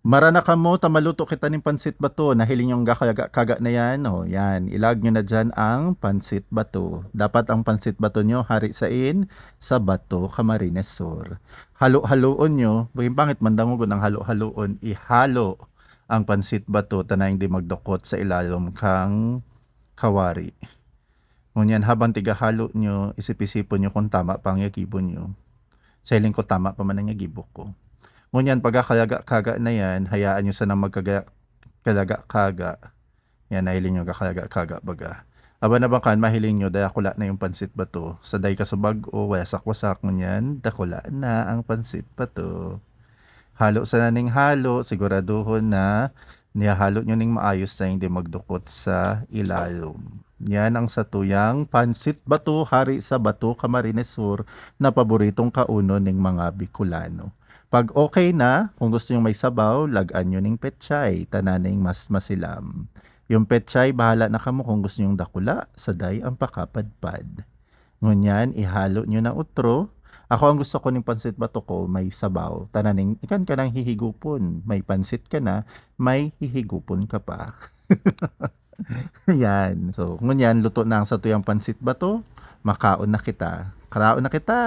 Marana kamo ta maluto kita ning pansit bato, nahiling yung kaga na yan, o yan, ilag nyo na dyan ang pansit bato. Dapat ang pansit bato nyo hari sain sa Bato, Camarines Sur. Halo-haloon nyo, baging pangit mandangugo ng halo-haloon, ihalo ang pansit bato tanay hindi magdukot sa ilalom kang kawari. Ngunyan habang tigahalo nyo, isip-isipon nyo kung tama pang yagibon nyo. Sailing ko tama pa man ang yagibok ko. Ngunyan pagkakalaga-kaga na yan, hayaan nyo sanang magkalaga-kaga. Yan, nahiling nyo kakalaga-kaga baga. Aba na bangkan, mahiling nyo, dakula na yung pansit bato. Sa day kasabag o wasak-wasak ngunyan, dakula na ang pansit bato. Halo sa naning halo, siguraduhon na niyahalo nyo ning maayos na hindi magdukot sa ilalom. Yan ang satuyang pansit bato hari sa Bato, Camarines Sur na paboritong kauno ning mga Bicolano. Pag okay na, kung gusto nyo may sabaw, lagan nyo ning petchay, tananing mas masilam. Yung petchay, bahala na kamo kung gusto nyong dakula, saday ang pakapadpad. Ngunyan, ihalo nyo na utro. Ako ang gusto ko ng pansit bato ko, may sabaw. Tananing, ikan ka nang hihigupon. May pansit ka na, may hihigupon ka pa. Yan. So, ngunyan, luto na ang satuyang pansit bato. Makaon na kita. Karaon na kita!